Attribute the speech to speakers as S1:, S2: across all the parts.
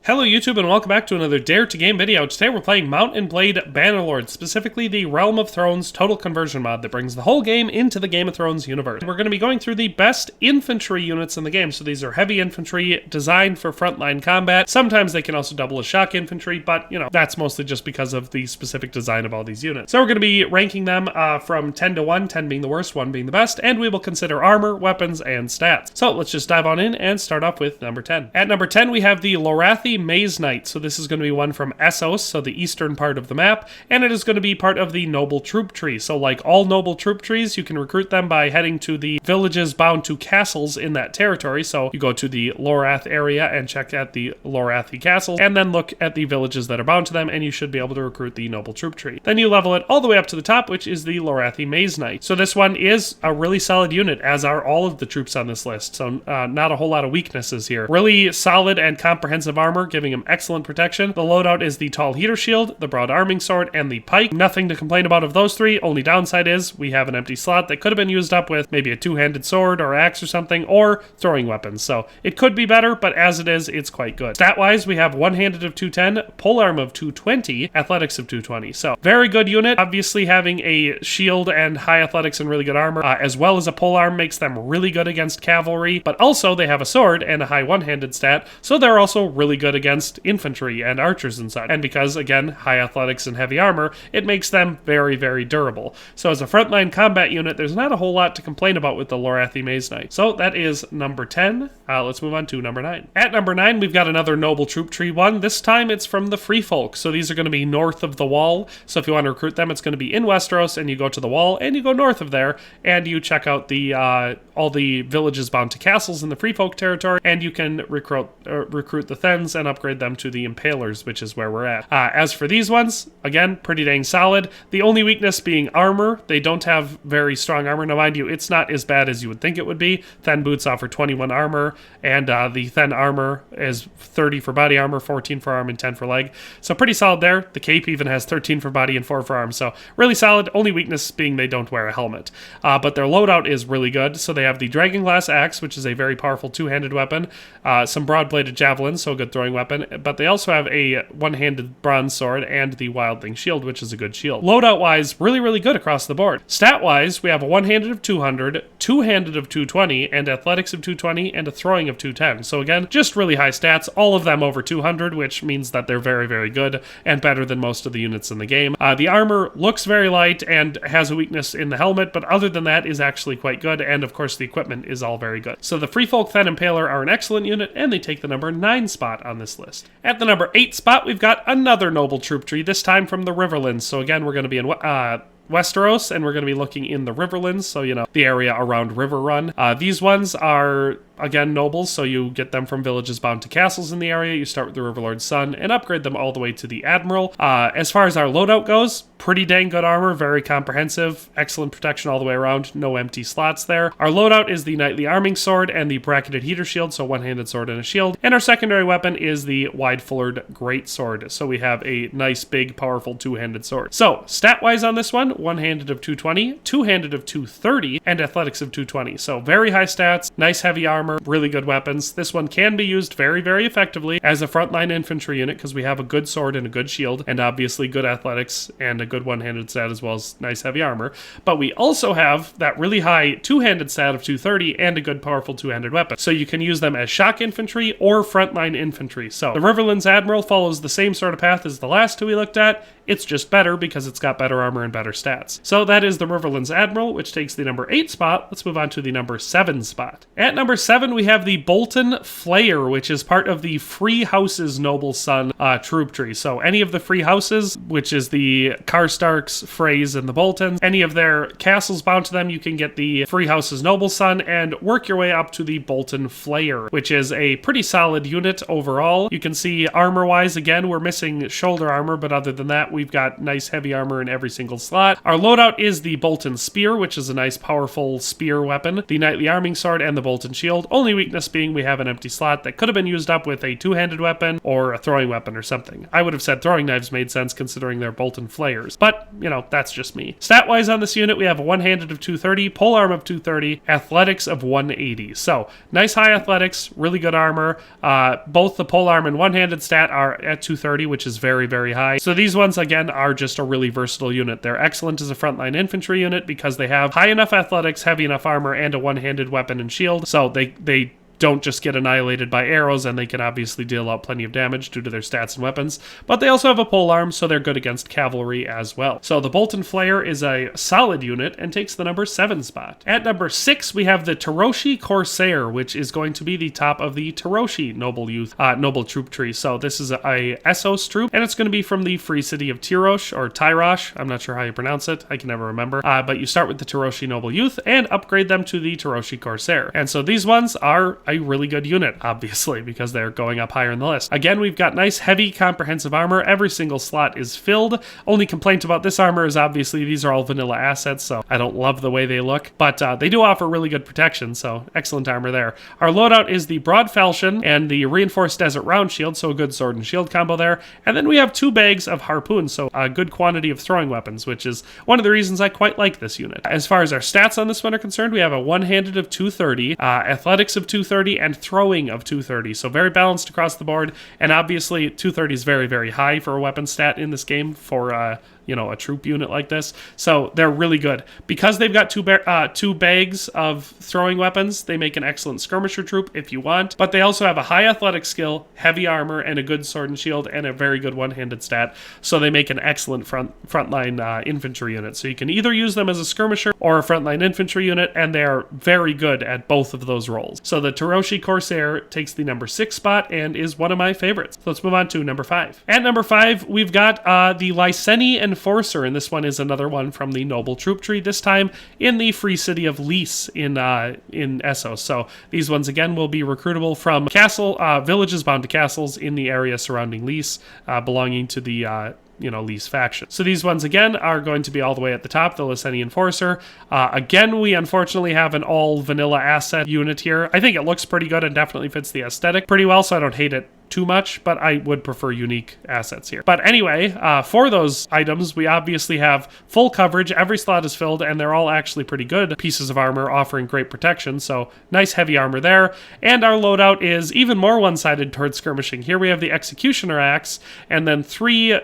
S1: Hello YouTube and welcome back to another Dare to Game video. Today we're playing Mount & Blade Bannerlord, specifically the Realm of Thrones Total Conversion mod that brings the whole game into the Game of Thrones universe. We're going to be going through the best infantry units in the game. So these are heavy infantry designed for frontline combat. Sometimes they can also double as shock infantry, but you know, that's mostly just because of the specific design of all these units. So we're going to be ranking them from 10 to 1, 10 being the worst, 1 being the best, and we will consider armor, weapons, and stats. So let's just dive on in and start off with number 10. At number 10 we have the LORATHI MAZEKNIGHT. So this is going to be one from Essos, so the eastern part of the map, and it is going to be part of the noble troop tree. So like all noble troop trees, you can recruit them by heading to the villages bound to castles in that territory. So you go to the LORATH area and check at the LORATHI castles, and then look at the villages that are bound to them, and you should be able to recruit the noble troop tree. Then you level it all the way up to the top, which is the LORATHI MAZEKNIGHT. So this one is a really solid unit, as are all of the troops on this list. So not a whole lot of weaknesses here. Really solid and comprehensive armor, giving him excellent protection. The loadout is the tall heater shield, the broad arming sword, and the pike. Nothing to complain about of those three. Only downside is we have an empty slot that could have been used up with maybe a two-handed sword or axe or something, or throwing weapons. So it could be better, but as it is, it's quite good. Stat-wise, we have one-handed of 210, polearm of 220, athletics of 220. So very good unit. Obviously having a shield and high athletics and really good armor, as well as a polearm, makes them really good against cavalry, but also they have a sword and a high one-handed stat, so they're also really good against infantry and archers and such. And because, again, high athletics and heavy armor, it makes them very, very durable. So as a frontline combat unit, there's not a whole lot to complain about with the LORATHI MAZEKNIGHT. So that is number 10. Let's move on to number 9. At number 9, we've got another noble troop tree one. This time it's from the FREEFOK. So these are going to be north of the wall. So if you want to recruit them, it's going to be in Westeros, and you go to the wall, and you go north of there, and you check out the all the villages bound to castles in the FREEFOK territory, and you can recruit the THENNs and upgrade them to the IMPALERs, which is where we're at. As for these ones, again, pretty dang solid. The only weakness being armor. They don't have very strong armor. Now, mind you, it's not as bad as you would think it would be. THENN boots offer 21 armor, and the THENN armor is 30 for body armor, 14 for arm, and 10 for leg. So pretty solid there. The cape even has 13 for body and 4 for arm. So really solid. Only weakness being they don't wear a helmet. But their loadout is really good. So they have the Dragonglass Axe, which is a very powerful two-handed weapon. Some broad-bladed javelins, so a good throwing weapon. But they also have a one-handed bronze sword and the Wildling Shield, which is a good shield. Loadout-wise, really, really good across the board. Stat-wise, we have a one-handed of 200, two-handed of 220, and athletics of 220, and a throwing of 210. So again, just really high stats, all of them over 200, which means that they're very, very good and better than most of the units in the game. The armor looks very light and has a weakness in the helmet, but other than that is actually quite good, and of course the equipment is all very good. So the FREEFOK THENN Impaler are an excellent unit, and they take the number 9 spot on this list. At the number 8 spot, we've got another noble troop tree, this time from the Riverlands. So again, we're going to be in Westeros, and we're going to be looking in the Riverlands, so you know, the area around River Run. These ones are, again, nobles, so you get them from villages bound to castles in the area. You start with the Riverlord's son and upgrade them all the way to the Admiral. As far as our loadout goes, pretty dang good armor, very comprehensive, excellent protection all the way around, no empty slots there. Our loadout is the Knightly Arming Sword and the Bracketed Heater Shield, so one-handed sword and a shield. And our secondary weapon is the Wide-Fullered Greatsword, so we have a nice, big, powerful two-handed sword. So, stat-wise on this one-handed of 220, two-handed of 230, and athletics of 220. So very high stats, nice heavy armor, really good weapons. This one can be used very, very effectively as a frontline infantry unit because we have a good sword and a good shield, and obviously good athletics and a good one-handed stat as well as nice heavy armor. But we also have that really high two-handed stat of 230 and a good powerful two-handed weapon. So you can use them as shock infantry or frontline infantry. So the Riverlands Admiral follows the same sort of path as the last two we looked at. It's just better because it's got better armor and better stats. So that is the Riverlands Admiral, which takes the number 8 spot. Let's move on to the number 7 spot. At number 7, we have the BOLTON FLAYER, which is part of the Free Houses Noble Son troop tree. So any of the Free Houses, which is the Karstarks, Freys, and the Boltons, any of their castles bound to them, you can get the Free Houses Noble Son and work your way up to the BOLTON FLAYER, which is a pretty solid unit overall. You can see armor-wise, again, we're missing shoulder armor, but other than that, we've got nice heavy armor in every single slot. Our loadout is the Bolton Spear, which is a nice powerful spear weapon, the Knightly Arming Sword, and the Bolton Shield, only weakness being we have an empty slot that could have been used up with a two-handed weapon or a throwing weapon or something. I would have said throwing knives made sense considering they're Bolton flayers, but, you know, that's just me. Stat-wise on this unit, we have a one-handed of 230, polearm of 230, athletics of 180. So, nice high athletics, really good armor. Both the polearm and one-handed stat are at 230, which is very, very high. So these ones, again, are just a really versatile unit. They're excellent as a frontline infantry unit because they have high enough athletics, heavy enough armor, and a one-handed weapon and shield. So they don't just get annihilated by arrows, and they can obviously deal out plenty of damage due to their stats and weapons, but they also have a polearm, so they're good against cavalry as well. So the Bolton Flayer is a solid unit and takes the number 7 spot. At number 6, we have the TYROSHI CORSAIR, which is going to be the top of the TYROSHI noble troop tree. So this is a Essos troop, and it's going to be from the free city of Tyrosh, or Tyrosh, I'm not sure how you pronounce it, I can never remember, but you start with the TYROSHI noble youth and upgrade them to the TYROSHI CORSAIR. And so these ones are a really good unit, obviously, because they're going up higher in the list. Again, we've got nice, heavy, comprehensive armor. Every single slot is filled. Only complaint about this armor is obviously these are all vanilla assets, so I don't love the way they look, but they do offer really good protection, so excellent armor there. Our loadout is the broad falchion and the reinforced desert round shield, so a good sword and shield combo there. And then we have 2 bags of harpoons, so a good quantity of throwing weapons, which is one of the reasons I quite like this unit. As far as our stats on this one are concerned, we have a one-handed of 230, athletics of 230, and throwing of 230, so very balanced across the board, and obviously 230 is very, very high for a weapon stat in this game for you know, a troop unit like this, so they're really good. Because they've got 2 bags of throwing weapons, they make an excellent skirmisher troop if you want, but they also have a high athletic skill, heavy armor, and a good sword and shield, and a very good one-handed stat, so they make an excellent frontline infantry unit. So you can either use them as a skirmisher or a frontline infantry unit, and they are very good at both of those roles. So the TYROSHI CORSAIR takes the number 6 spot and is one of my favorites. So let's move on to number 5. At number 5, we've got the LYSENI Enforcer, and this one is another one from the noble troop tree, this time in the free city of Lys in Essos. So these ones again will be recruitable from villages bound to castles in the area surrounding Lys, belonging to the Lys faction. So these ones again are going to be all the way at the top, the LYSENI Enforcer. Again, we unfortunately have an all vanilla asset unit here. I think it looks pretty good and definitely fits the aesthetic pretty well, so I don't hate it too much, but I would prefer unique assets here. But anyway, for those items, we obviously have full coverage, every slot is filled, and they're all actually pretty good pieces of armor offering great protection, so nice heavy armor there. And our loadout is even more one-sided towards skirmishing. Here we have the Executioner Axe, and then 3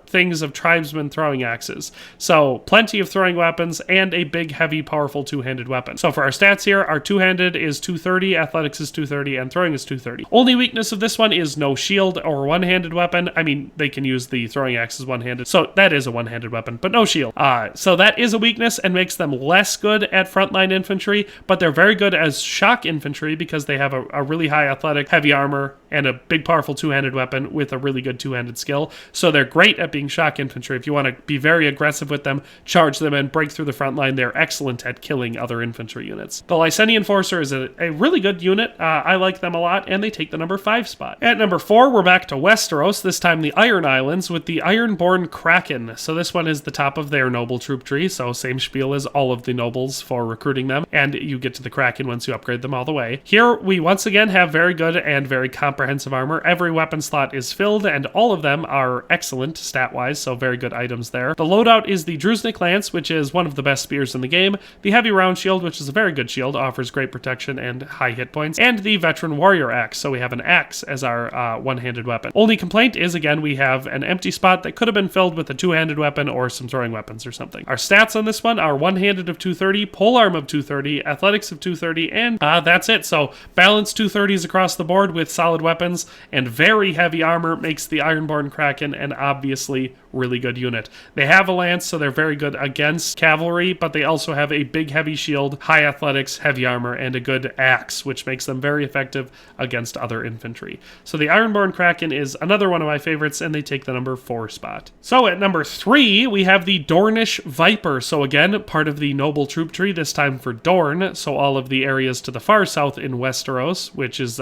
S1: things of Tribesmen throwing axes. So plenty of throwing weapons, and a big, heavy, powerful two-handed weapon. So for our stats here, our two-handed is 230, athletics is 230, and throwing is 230. Only weakness of this one is no shield or one-handed weapon. I mean, they can use the throwing axe as one-handed, so that is a one-handed weapon, but no shield. So that is a weakness and makes them less good at frontline infantry, but they're very good as shock infantry because they have a really high athletic, heavy armor, and a big, powerful two-handed weapon with a really good two-handed skill. So they're great at being shock infantry. If you want to be very aggressive with them, charge them, and break through the front line, they're excellent at killing other infantry units. The LYSENI Enforcer is a really good unit. I like them a lot, and they take the number 5 spot. At number 4, we're back to Westeros, this time the Iron Islands, with the IRONBORN KRAKEN. So this one is the top of their noble troop tree, so same spiel as all of the nobles for recruiting them, and you get to the Kraken once you upgrade them all the way. Here, we once again have very good and very comprehensive armor. Every weapon slot is filled, and all of them are excellent stat-wise, so very good items there. The loadout is the Druznik Lance, which is one of the best spears in the game, the Heavy Round Shield, which is a very good shield, offers great protection and high hit points, and the Veteran Warrior Axe, so we have an axe as our one-handed weapon. Only complaint is, again, we have an empty spot that could have been filled with a two-handed weapon or some throwing weapons or something. Our stats on this one are one-handed of 230, polearm of 230, athletics of 230, and that's it. So balanced 230s across the board with solid weapons and very heavy armor makes the IRONBORN KRAKEN an obviously really good unit. They have a lance, so they're very good against cavalry, but they also have a big heavy shield, high athletics, heavy armor, and a good axe, which makes them very effective against other infantry. So the IRONBORN KRAKEN is another one of my favorites, and they take the number 4 spot. So at number 3, we have the Dornish Viper. So again, part of the noble troop tree, this time for Dorne, so all of the areas to the far south in Westeros, which is,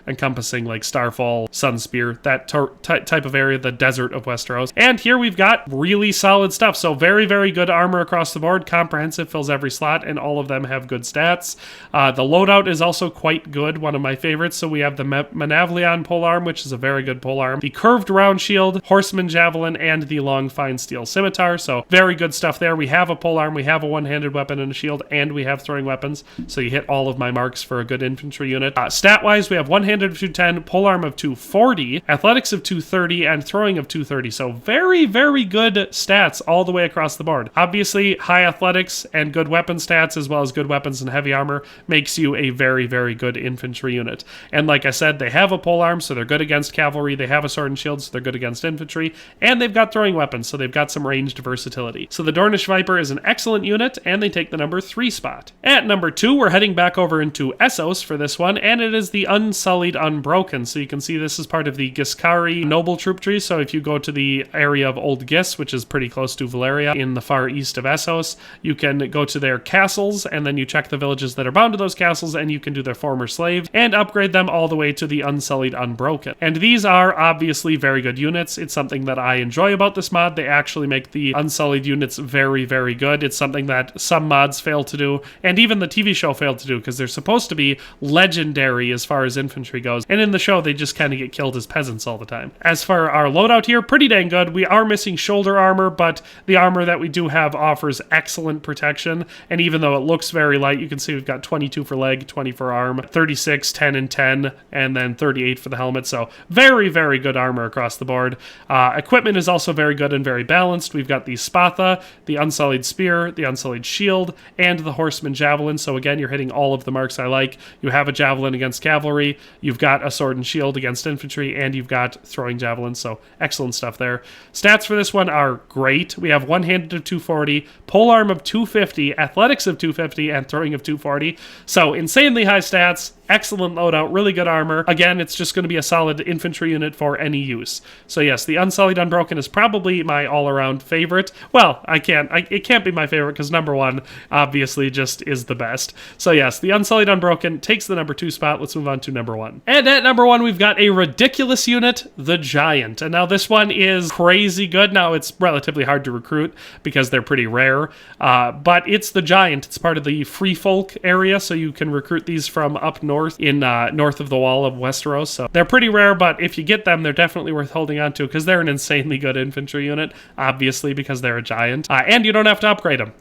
S1: encompassing like Starfall, Sunspear, that type of area, the desert of Westeros. And And here we've got really solid stuff. So very, very good armor across the board. Comprehensive, fills every slot, and all of them have good stats. The loadout is also quite good, one of my favorites. So we have the Manavlion polearm, which is a very good polearm. The curved round shield, horseman javelin, and the long fine steel scimitar. So very good stuff there. We have a polearm, we have a one-handed weapon and a shield, and we have throwing weapons. So you hit all of my marks for a good infantry unit. Stat-wise, we have one-handed of 210, polearm of 240, athletics of 230, and throwing of 230. So very, very good stats all the way across the board. Obviously, high athletics and good weapon stats, as well as good weapons and heavy armor, makes you a very, very good infantry unit. And like I said, they have a polearm, so they're good against cavalry. They have a sword and shield, so they're good against infantry. And they've got throwing weapons, so they've got some ranged versatility. So the Dornish Viper is an excellent unit, and they take the number 3 spot. At number 2, we're heading back over into Essos for this one, and it is the Unsullied Unbroken. So you can see this is part of the Giscari noble troop tree. So if you go to the area of Old Gis, which is pretty close to Valeria in the far east of Essos, you can go to their castles, and then you check the villages that are bound to those castles, and you can do their former slave and upgrade them all the way to the Unsullied Unbroken. And these are obviously very good units. It's something that I enjoy about this mod. They actually make the Unsullied units very, very good. It's something that some mods fail to do, and even the TV show failed to do, because they're supposed to be legendary as far as infantry goes, and in the show they just kind of get killed as peasants all the time. As for our loadout here, pretty dang good. We are missing shoulder armor, but the armor that we do have offers excellent protection, and even though it looks very light, you can see we've got 22 for leg, 20 for arm, 36, 10, and 10, and then 38 for the helmet, so very, very good armor across the board. Equipment is also very good and very balanced. We've got the Spatha, the Unsullied Spear, the Unsullied Shield, and the Horseman Javelin, so again, you're hitting all of the marks I like. You have a javelin against cavalry, you've got a sword and shield against infantry, and you've got throwing javelins, so excellent stuff there. Stats for this one are great. We have one-handed of 240, polearm of 250, athletics of 250, and throwing of 240, so insanely high stats. Excellent loadout, really good armor. Again, it's just going to be a solid infantry unit for any use. So yes, the Unsullied Unbroken is probably my all-around favorite. Well, it can't be my favorite because number 1 obviously just is the best. So yes, the Unsullied Unbroken takes the number 2 spot. Let's move on to number 1. And at number 1, we've got a ridiculous unit, the Giant. And now this one is crazy good. Now it's relatively hard to recruit because they're pretty rare, but it's the Giant. It's part of the FREEFOLK area, so you can recruit these from up north in north of the wall of Westeros. So they're pretty rare, but if you get them, they're definitely worth holding on to because they're an insanely good infantry unit, obviously because they're a Giant. And you don't have to upgrade them.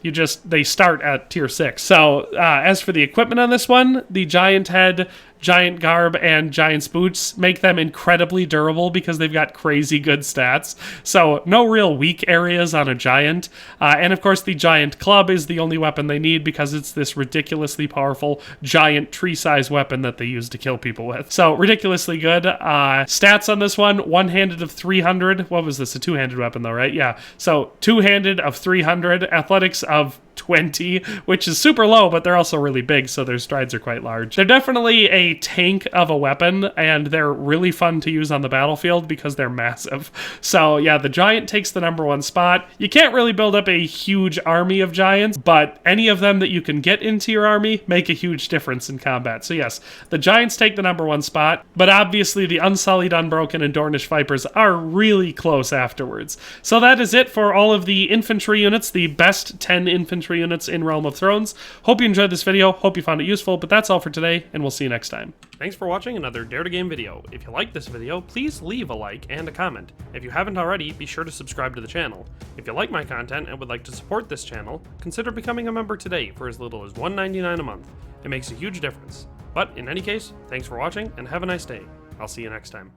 S1: They start at tier 6. So as for the equipment on this one, the Giant head, Giant garb, and Giant's boots make them incredibly durable because they've got crazy good stats. So no real weak areas on a Giant. And of course the Giant club is the only weapon they need because it's this ridiculously powerful giant tree-sized weapon that they use to kill people with. So ridiculously good. Stats on this one-handed of 300. What was this? A two-handed weapon though, right? Yeah. So two-handed of 300. Athletics of 20, which is super low, but they're also really big, so their strides are quite large. They're definitely a tank of a weapon, and they're really fun to use on the battlefield because they're massive. So yeah, the Giant takes the number 1 spot. You can't really build up a huge army of Giants, but any of them that you can get into your army make a huge difference in combat. So yes, the Giants take the number 1 spot, but obviously the Unsullied, Unbroken, and Dornish Vipers are really close afterwards. So that is it for all of the infantry units, the best 10 infantry units in Realm of Thrones. Hope you enjoyed this video, hope you found it useful, but that's all for today, and we'll see you next time. Thanks for watching another Dare to Game video. If you liked this video, please leave a like and a comment. If you haven't already, be sure to subscribe to the channel. If you like my content and would like to support this channel, consider becoming a member today for as little as $1.99 a month. It makes a huge difference. But in any case, thanks for watching and have a nice day. I'll see you next time.